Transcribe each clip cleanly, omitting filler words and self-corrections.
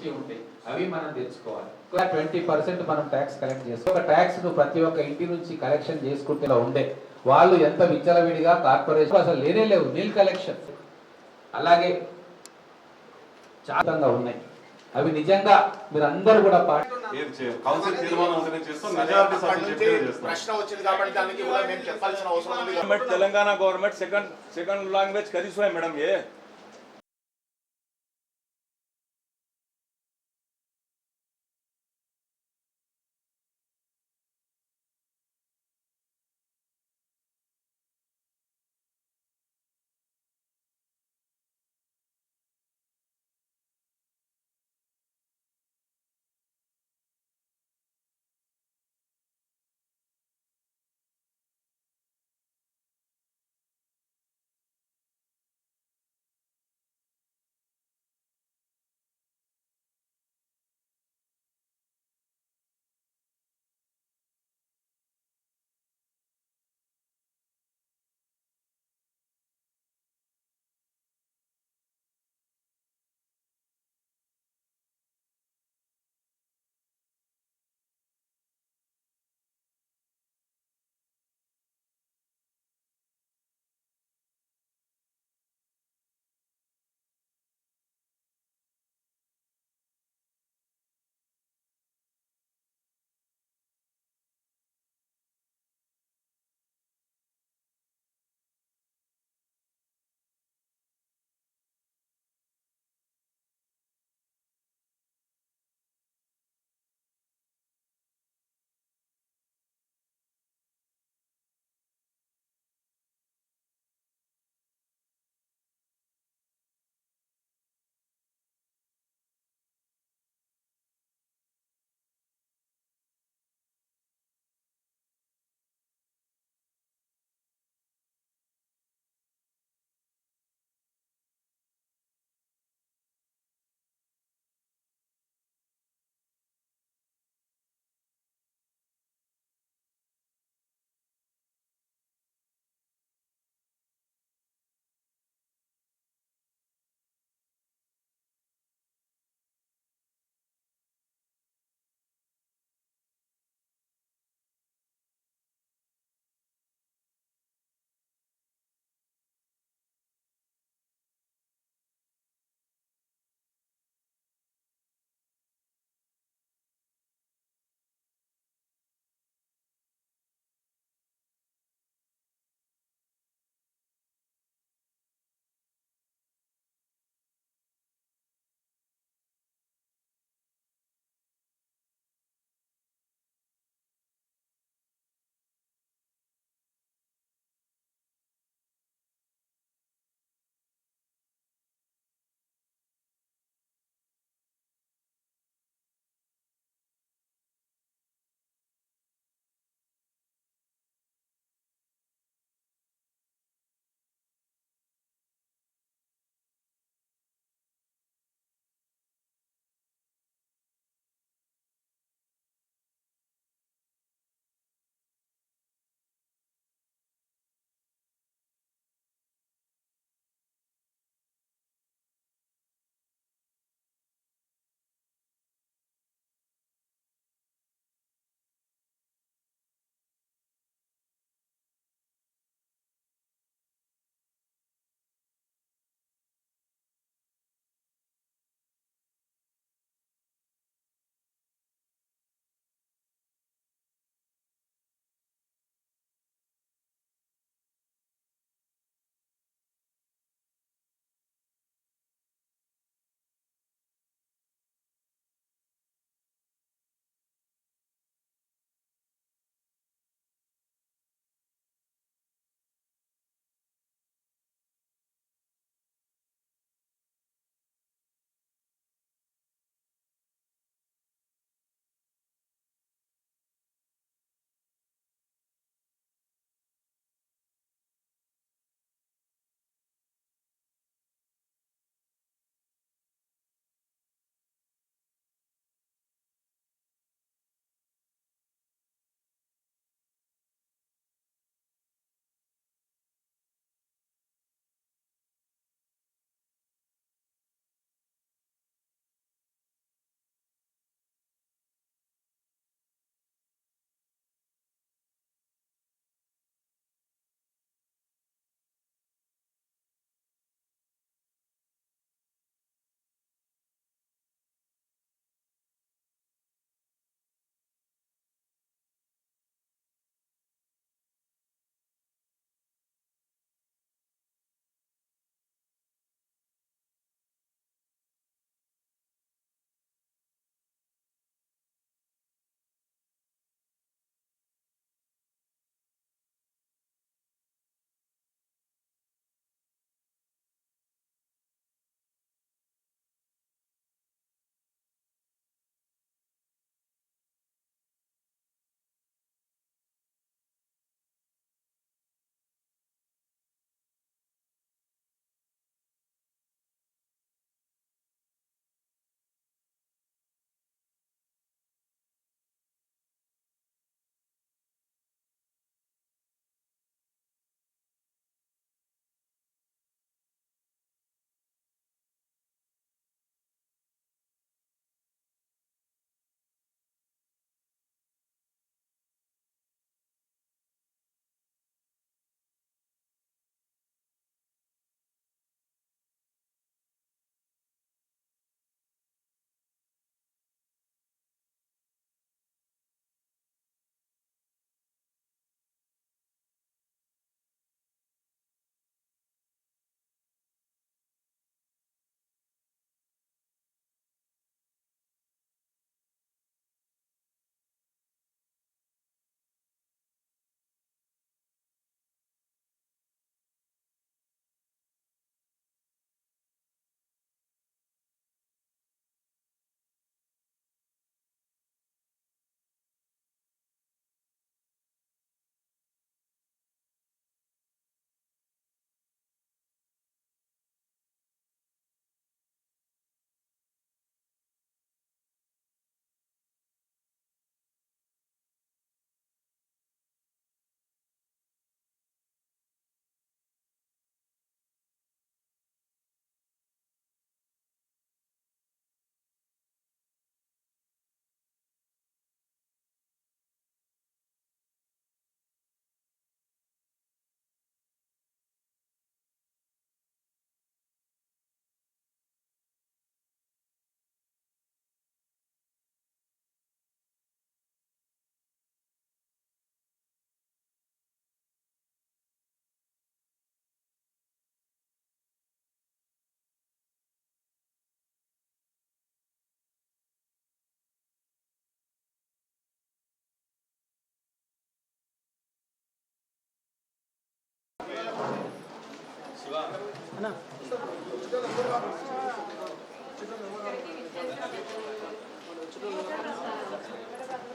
GST ఉంటాయి, అవి మనం తెచ్చుకోవాలి. 20% మనం ట్యాక్స్ కలెక్ట్ చేస్తాం. ఒక ట్యాక్స్ ను ప్రతి ఒక్క ఇంటి నుంచి కలెక్షన్ చేసుకుంటే ఉండే వాళ్ళు ఎంత విచ్చలవిడిగా కార్పొరేషన్ అసలు లేనే లేవు, నీల్ కలెక్షన్ అలాగే చాలా ఉన్నాయి. అవి నిజంగా మీరు అందరూ కూడా కౌన్సిల్ తీర్మానం ఉంటేనే చేస్తాం, మెజారిటీ సభ్యులు చెప్పేదే చేస్తాం. ప్రశ్న వచ్చింది కాబట్టి దానికి కూడా మేము చెప్పాల్సిన అవసరం ఉంది. తెలంగాణ గవర్నమెంట్ సెకండ్ లాంగ్వేజ్ करी सो है मैडम ये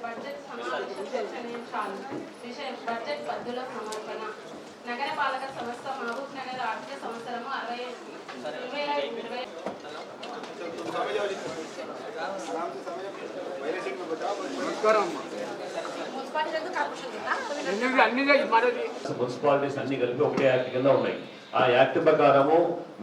బడ్జెట్ సమావేశాలు విషయం బడ్జెట్ పద్ధతుల సమర్పణ నగరపాలక సంస్థ మహబూబ్ నగర్ ఆర్థిక సంవత్సరము 2020 మున్సిపాలిటీస్ అన్ని కలిపి ఒకటే యాక్ట్ కింద ఉన్నాయి. ఆ యాక్ట్ ప్రకారము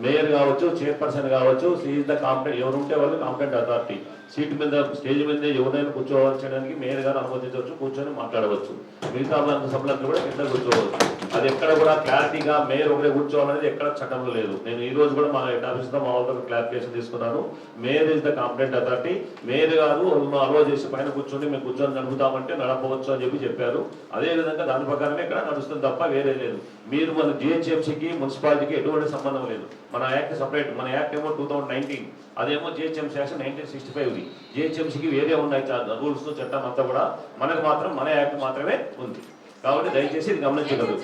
మేయర్ కావచ్చు, చైర్పర్సన్ కావచ్చు, సీజ్ ద కాంపిటెంట్ ఎవరు ఉంటే వాళ్ళు కాంపిటెంట్ అథారిటీ. సీటు మీద స్టేజ్ మీద ఎవరైనా కూర్చోవచ్చడానికి మేయర్ గారు అనుమతించవచ్చు, కూర్చొని మాట్లాడవచ్చు. మిగతా సభ్యులందరూ కూడా కింద కూర్చోవచ్చు. అది ఎక్కడ కూడా క్లారిటీగా మేయర్ ఒకటే కూర్చోవాలనేది ఎక్కడ చట్టంలో లేదు. నేను ఈ రోజు కూడా మా హెడ్ ఆఫీస్లో మా వాళ్ళతో క్లారిఫికేషన్ తీసుకున్నాను. Mayor is the competent authority. Mayor గారు అలో చేసి పైన కూర్చొని మేము కూర్చొని నడుపుతామంటే నడపవచ్చు అని చెప్పారు. అదేవిధంగా దాని ప్రకారమే ఇక్కడ నడుస్తుంది తప్ప వేరే లేదు. మీరు మన జిహెచ్ఎంసీకి మున్సిపాలిటీకి ఎటువంటి సంబంధం లేదు. మన యాక్ట్ సపరేట్. మన యాక్ట్ ఏమో 2019, అదేమో జిహెచ్ఎంసీ యాక్ట్ 1965. జిహెచ్ఎంసీకి వేరే ఉన్నాయి రూల్స్, చట్టం అంతా కూడా. మనకు మాత్రం మన యాక్ట్ మాత్రమే ఉంది. కాబట్టి దయచేసి ఇది గమనించగలరు.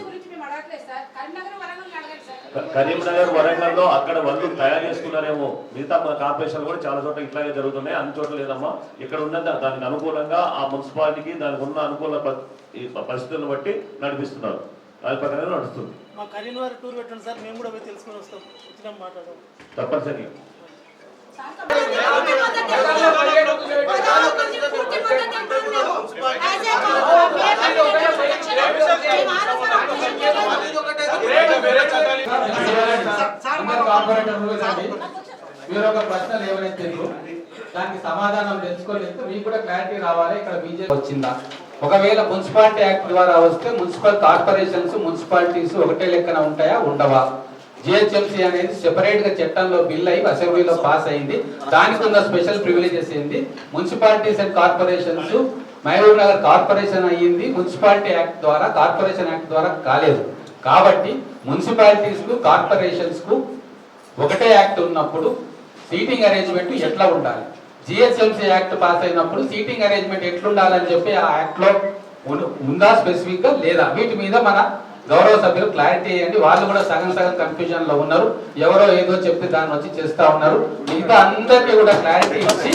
కరీంనగర్, వరంగల్లో అక్కడ వాళ్ళు తయారు చేసుకున్నారేమో. మిగతా కార్పొరేషన్ కూడా చాలా చోట్ల ఇట్లాగే జరుగుతున్నాయి. అన్ని చోట్ల లేదమ్మా. ఇక్కడ ఉన్న దానికి అనుకూలంగా ఆ మున్సిపాలిటీకి దానికి ఉన్న అనుకూల పరిస్థితులను బట్టి నడిపిస్తున్నారు. దాని ప్రకారంగా నడుస్తుంది. కరీంనగర్ టూర్ పెట్టండి సార్, మేము కూడా పోయి తెలుసుకొని వస్తాం. వచ్చినాం మాట్లాడదాం తప్పనిసరి. మీరు ఒక ప్రశ్న లేవనెత్తారు, దానికి సమాధానం తెలుసుకొని మీకు కూడా క్లారిటీ రావాలి. ఇక్కడ బీజేపీ వచ్చిందా? ఒకవేళ మున్సిపాలిటీ యాక్ట్ ద్వారా వస్తే మున్సిపల్ కార్పొరేషన్స్, మున్సిపాలిటీస్ ఒకటే లెక్కన ఉంటాయా, ఉండవా? జిహెచ్ఎంసీ అనేది సెపరేట్ గా చట్టంలో బిల్ అయ్యి అసెంబ్లీలో పాస్ అయింది. దానికి ఉన్న స్పెషల్ ప్రివిలేజెస్ ఏంది? Municipalities and corporations, Mahabubnagar corporation అయ్యింది మున్సిపాలిటీ యాక్ట్ ద్వారా, కార్పొరేషన్ యాక్ట్ ద్వారా కాలేదు. కాబట్టి మున్సిపాలిటీస్ కు, కార్పొరేషన్స్ కు ఒకటే యాక్ట్ ఉన్నప్పుడు సీటింగ్ అరేంజ్మెంట్ ఎట్లా ఉండాలి? జిహెచ్ఎంసీ యాక్ట్ పాస్ అయినప్పుడు సీటింగ్ అరేంజ్మెంట్ ఎట్లుండాలని చెప్పి ఆ యాక్ట్ లో ఉందా స్పెసిఫిక్ గా, లేదా? వీటి మీద మన గౌరవ సభ్యులు క్లారిటీ ఇవ్వండి. వాళ్ళు కూడా సగం సగం కన్ఫ్యూజన్ లో ఉన్నారు. ఎవరో ఏదో చెప్తే దాన్ని వచ్చి చేస్తా ఉన్నారు. మిగతా అందరికీ కూడా క్లారిటీ ఇచ్చి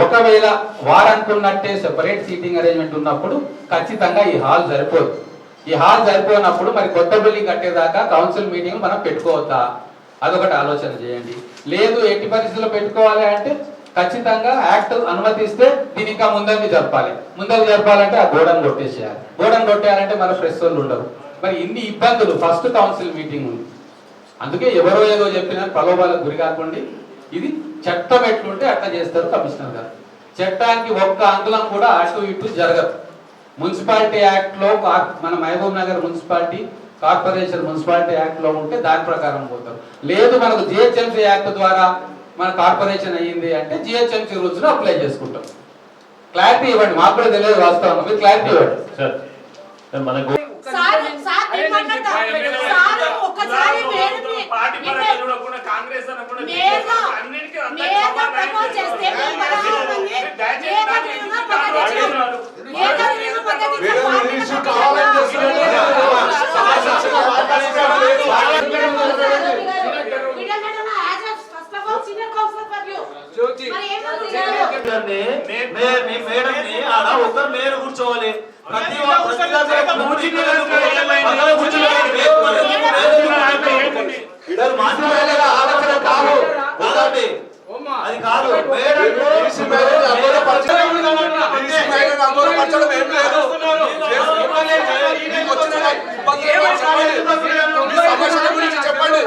ఒకవేళ వారనుకున్నట్టే సెపరేట్ సీటింగ్ అరేంజ్మెంట్ ఉన్నప్పుడు ఖచ్చితంగా ఈ హాల్ సరిపోదు. ఈ హాల్ సరిపోయినప్పుడు మరి కొత్త బిల్డింగ్ కట్టేదాకా కౌన్సిల్ మీటింగ్ మనం పెట్టుకోవద్దా? అదొకటి ఆలోచన చేయండి. లేదు ఎట్టి పరిస్థితుల్లో పెట్టుకోవాలి అంటే ఖచ్చితంగా యాక్ట్ అనుమతిస్తే దీని ఇంకా ముందరికి జరపాలంటే ఆ గోడను కొట్టేసేయాలి. గోడను కొట్టేయాలంటే మన ప్రెస్ వాళ్ళు ఉండరు. మరి ఇన్ని ఇబ్బందులు ఫస్ట్ కౌన్సిల్ మీటింగ్ ఉంది. అందుకే ఎవరో ఏదో చెప్పిన ప్రలోభాలకు గురి కాకండి. ఇది చట్టం ఎట్లుంటే అట్లా చేస్తారు కమిషనర్ గారు. చట్టానికి ఒక్క అంగుళం కూడా అటు ఇటు జరగదు. మున్సిపాలిటీ యాక్ట్ లో మన Mahabubnagar municipality, corporation municipality act లో ఉంటే దాని ప్రకారం పోతారు. లేదు మనకు జిహెచ్ఎంసీ యాక్ట్ ద్వారా మన కార్పొరేషన్ అయ్యింది అంటే జిహెచ్ఎంసీ రూల్స్ ను అప్లై చేసుకుంటాం. క్లారిటీ ఇవ్వండి. మాకు కూడా తెలియదు వాస్తవం, మీరు క్లారిటీ ఇవ్వండి. మనకు ఒకరు మేయర్ కూర్చోవాలి. అది కాదు చెప్పండి.